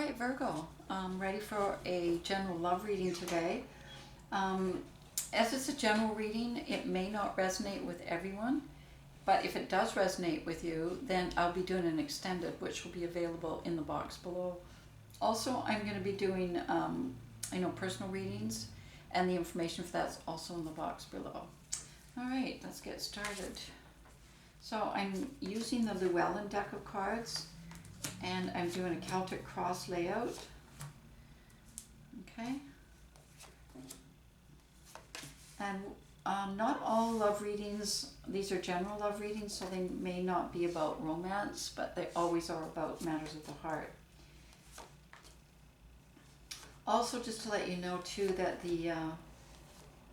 right, Virgo, ready for a general love reading today. As it's a general reading, it may not resonate with everyone, but if it does resonate with you, then I'll be doing an extended, which will be available in the box below. Also, I'm going to be doing, personal readings, and the information for that's also in the box below. All right, let's get started. So I'm using the Llewellyn deck of cards, and I'm doing a Celtic cross layout. Okay. And not all love readings, these are general love readings, so they may not be about romance, but they always are about matters of the heart. Also, just to let you know too that the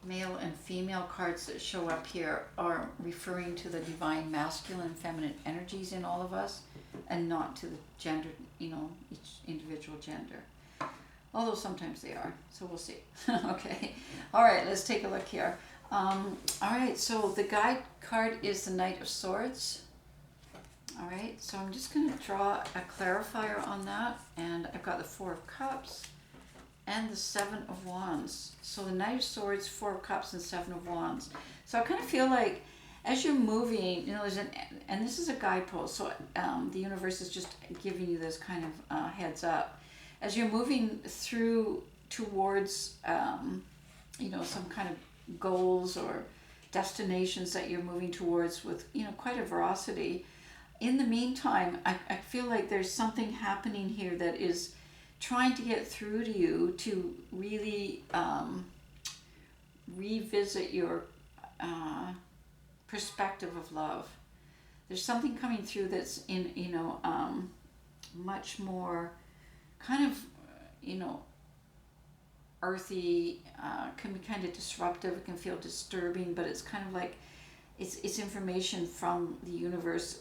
male and female cards that show up here are referring to the divine masculine and feminine energies in all of us, and not to the gender, each individual gender. Although sometimes they are, so we'll see. Okay, all right, let's take a look here. All right, so the guide card is the Knight of Swords. All right, so I'm just going to draw a clarifier on that, and I've got the Four of Cups and the Seven of Wands. So the Knight of Swords, Four of Cups, and Seven of Wands. So I kind of feel like as you're moving, and this is a guidepost, so the universe is just giving you this kind of heads up. As you're moving towards, some kind of goals or destinations that you're moving towards with, quite a veracity. In the meantime, I feel like there's something happening here that is trying to get through to you to really revisit your perspective of love. There's something coming through that's in, much more kind of, earthy, can be kind of disruptive, it can feel disturbing, but it's kind of like it's information from the universe,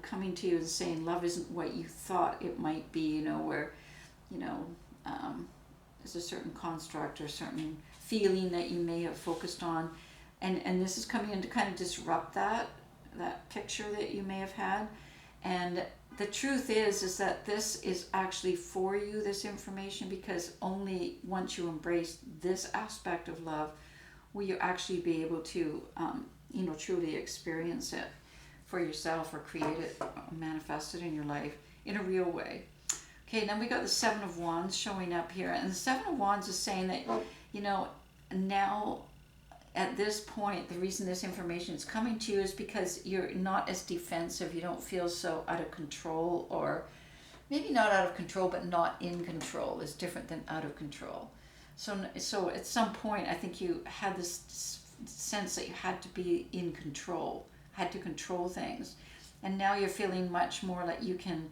coming to you and saying love isn't what you thought it might be, where, there's a certain construct or certain feeling that you may have focused on, and this is coming in to kind of disrupt that picture that you may have had. And the truth is that this is actually for you, this information, because only once you embrace this aspect of love will you actually be able to, truly experience it for yourself, or create it, or manifest it in your life in a real way. Okay, then we got the Seven of Wands showing up here, and the Seven of Wands is saying that, now at this point, the reason this information is coming to you is because you're not as defensive, you don't feel so out of control, or maybe not out of control, but not in control is different than out of control. So at some point, I think you had this sense that you had to be in control, had to control things, and now you're feeling much more like you can,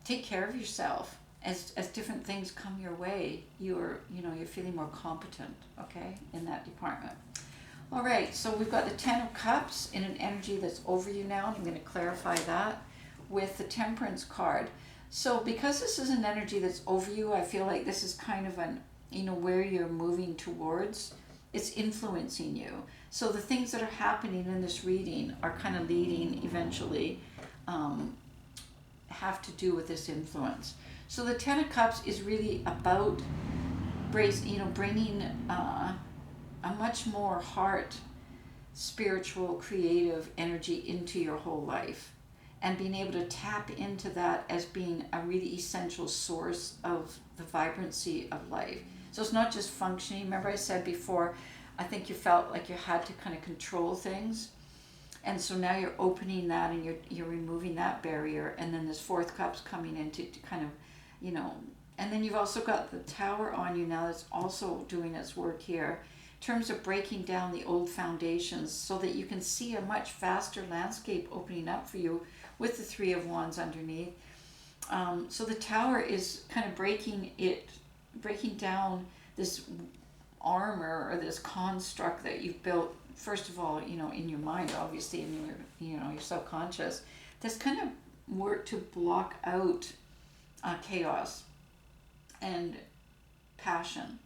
take care of yourself. As different things come your way, you're feeling more competent, okay, in that department. All right, so we've got the Ten of Cups in an energy that's over you now, and I'm going to clarify that with the Temperance card. So because this is an energy that's over you, I feel like this is kind of an, where you're moving towards, it's influencing you. So the things that are happening in this reading are kind of leading eventually, have to do with this influence. So the Ten of Cups is really about bringing a much more heart, spiritual, creative energy into your whole life, and being able to tap into that as being a really essential source of the vibrancy of life. So it's not just functioning. Remember I said before, I think you felt like you had to kind of control things. And so now you're opening that, and you're removing that barrier, and then this Fourth Cup's coming in to kind of, and then you've also got the Tower on you now that's also doing its work here in terms of breaking down the old foundations so that you can see a much vaster landscape opening up for you with the Three of Wands underneath. So the Tower is kind of breaking down this armor or this construct that you've built, first of all, in your mind, obviously, in your subconscious, that's kind of work to block out chaos and passion.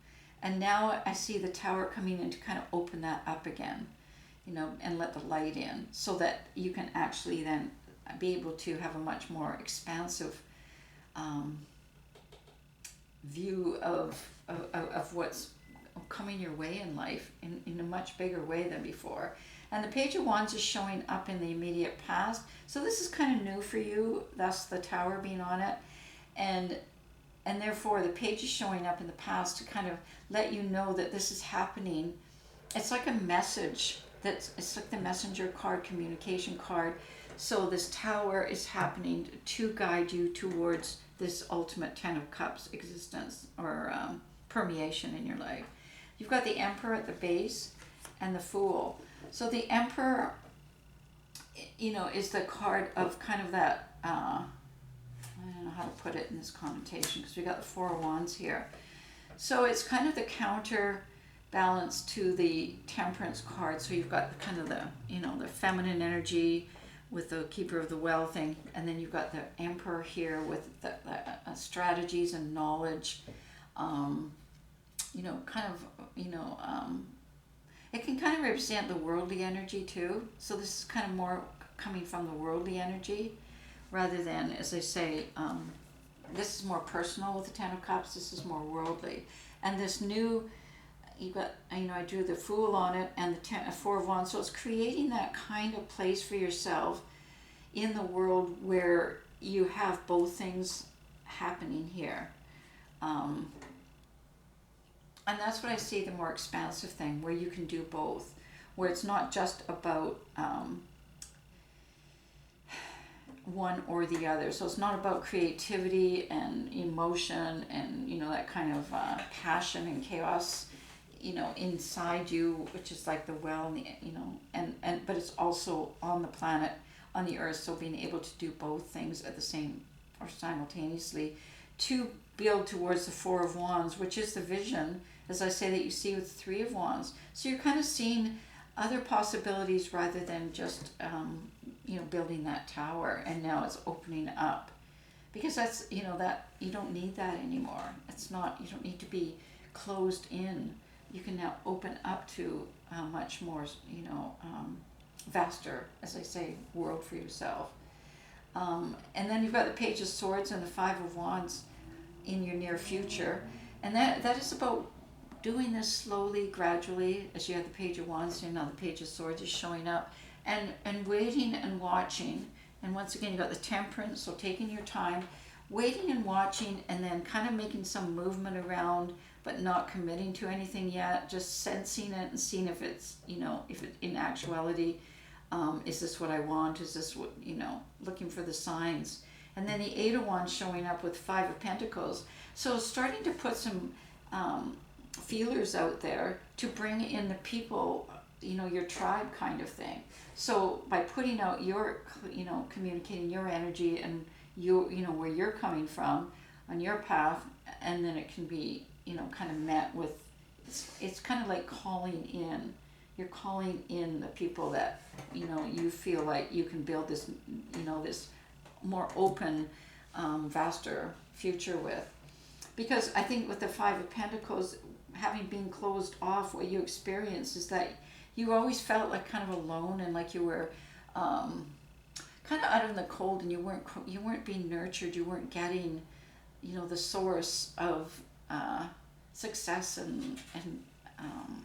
And now I see the Tower coming in to kind of open that up again, and let the light in so that you can actually then be able to have a much more expansive view of what's coming your way in life in a much bigger way than before. And the Page of Wands is showing up in the immediate past. So this is kind of new for you, thus the Tower being on it. And therefore the Page is showing up in the past to kind of let you know that this is happening. It's like a message. It's like the messenger card, communication card. So this Tower is happening to guide you towards this ultimate Ten of Cups existence or permeation in your life. You've got the Emperor at the base and the Fool. So the Emperor, is the card of kind of that, I don't know how to put it in this connotation because we got the Four of Wands here. So it's kind of the counterbalance to the Temperance card. So you've got kind of the, the feminine energy with the Keeper of the Well thing, and then you've got the Emperor here with the strategies and knowledge. It can kind of represent the worldly energy too. So this is kind of more coming from the worldly energy rather than, as I say, this is more personal with the Ten of Cups. This is more worldly. And this new, you got, I drew the Fool on it and the Four of Wands. So it's creating that kind of place for yourself in the world where you have both things happening here. And that's what I see, the more expansive thing, where you can do both, where it's not just about one or the other. So it's not about creativity and emotion and, that kind of passion and chaos, inside you, which is like the well and the, but it's also on the planet, on the earth. So being able to do both things at the same or simultaneously to build towards the Four of Wands, which is the vision, as I say, that you see with the Three of Wands. So you're kind of seeing other possibilities rather than just, building that tower, and now it's opening up. Because that's, that you don't need that anymore. It's not, you don't need to be closed in. You can now open up to a much more, vaster, as I say, world for yourself. And then you've got the Page of Swords and the Five of Wands in your near future. And that is about doing this slowly, gradually, as you have the Page of Wands and now the Page of Swords is showing up, and waiting and watching. And once again, you got the Temperance, so taking your time, waiting and watching, and then kind of making some movement around, but not committing to anything yet, just sensing it and seeing if it's, if it in actuality, is this what I want? Is this what, looking for the signs. And then the Eight of Wands showing up with Five of Pentacles. So starting to put some feelers out there to bring in the people, your tribe kind of thing. So by putting out your, communicating your energy and where you're coming from on your path, and then it can be, kind of met with, it's kind of like calling in. You're calling in the people that, you feel like you can build this, this more open, vaster future with. Because I think with the Five of Pentacles, having been closed off, what you experience is that you always felt like kind of alone and like you were kind of out in the cold, and you weren't being nurtured. You weren't getting, the source of success and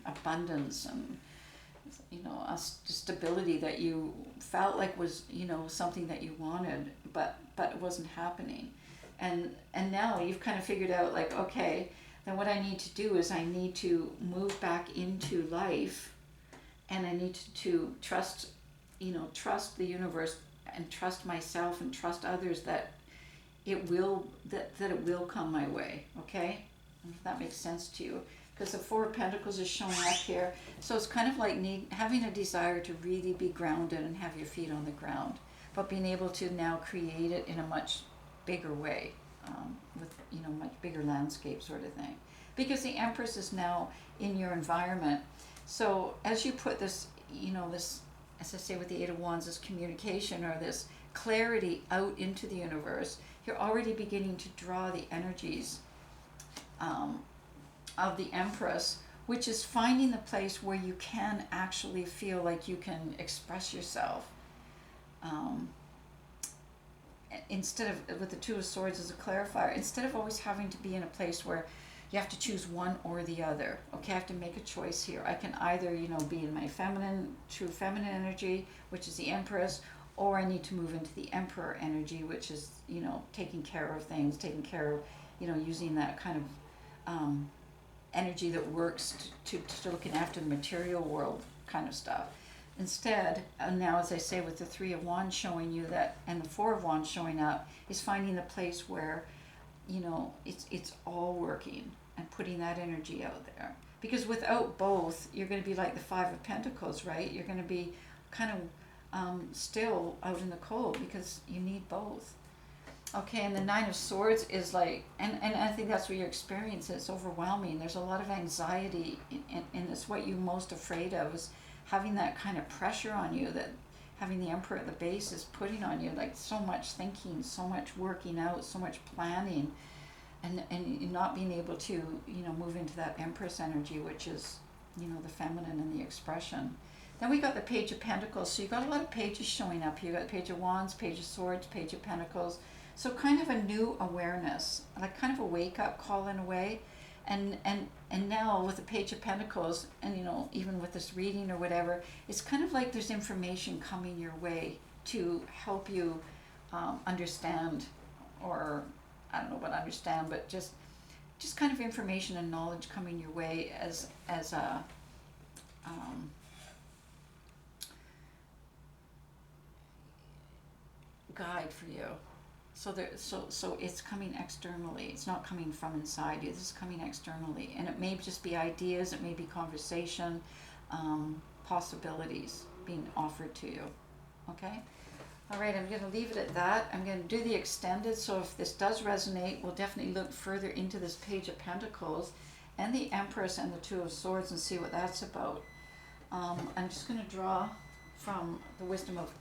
abundance and a stability that you felt like was something that you wanted, but it wasn't happening. And now you've kind of figured out, like, okay, then what I need to do is I need to move back into life, and I need to trust the universe and trust myself and trust others that it will come my way. Okay, if that makes sense to you, because the Four of Pentacles is showing up here. So it's kind of like having a desire to really be grounded and have your feet on the ground, but being able to now create it in a much bigger way, with much bigger landscape sort of thing, because the Empress is now in your environment. So as you put this, this, as I say with the Eight of Wands, this communication or this clarity out into the universe, you're already beginning to draw the energies of the Empress, which is finding the place where you can actually feel like you can express yourself. instead of, with the Two of Swords as a clarifier, instead of always having to be in a place where you have to choose one or the other. Okay, I have to make a choice here. I can either, be in my true feminine energy, which is the Empress, or I need to move into the Emperor energy, which is, taking care of things, taking care of, using that kind of energy that works to looking after the material world kind of stuff. Instead, now as I say, with the Three of Wands showing you that, and the Four of Wands showing up, is finding the place where, it's all working and putting that energy out there. Because without both, you're going to be like the Five of Pentacles, right? You're going to be kind of still out in the cold because you need both. Okay, and the Nine of Swords is like, and I think that's what your experience is. It's overwhelming. There's a lot of anxiety in this. What you're most afraid of is having that kind of pressure on you that having the Emperor at the base is putting on you, like so much thinking, so much working out, so much planning, and not being able to, move into that Empress energy, which is, the feminine and the expression. Then we got the Page of Pentacles. So you got a lot of pages showing up here. You got the Page of Wands, Page of Swords, Page of Pentacles. So kind of a new awareness, like kind of a wake-up call in a way. And now with the Page of Pentacles, and even with this reading or whatever, it's kind of like there's information coming your way to help you understand, or I don't know what understand, but just kind of information and knowledge coming your way as a guide for you. So it's coming externally. It's not coming from inside you. This is coming externally, and it may just be ideas. It may be conversation, possibilities being offered to you. Okay. All right. I'm going to leave it at that. I'm going to do the extended. So if this does resonate, we'll definitely look further into this Page of Pentacles and the Empress and the Two of Swords and see what that's about. I'm just going to draw from the Wisdom of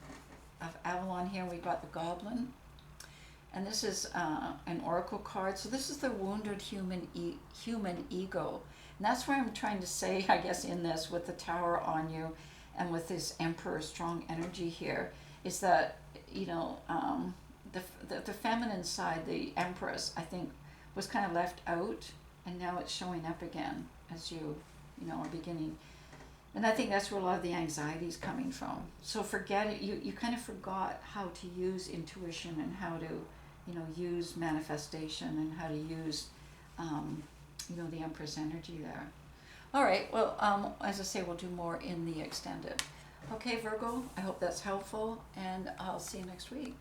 Avalon here. We got the Goblin. And this is an oracle card. So this is the wounded human ego. And that's where I'm trying to say, I guess, in this, with the Tower on you and with this Emperor strong energy here, is that, the feminine side, the Empress, I think, was kind of left out. And now it's showing up again as you are beginning. And I think that's where a lot of the anxiety is coming from. So forget it. You kind of forgot how to use intuition and how to, use manifestation and how to use, the Empress energy there. All right. Well, as I say, we'll do more in the extended. Okay, Virgo, I hope that's helpful, and I'll see you next week.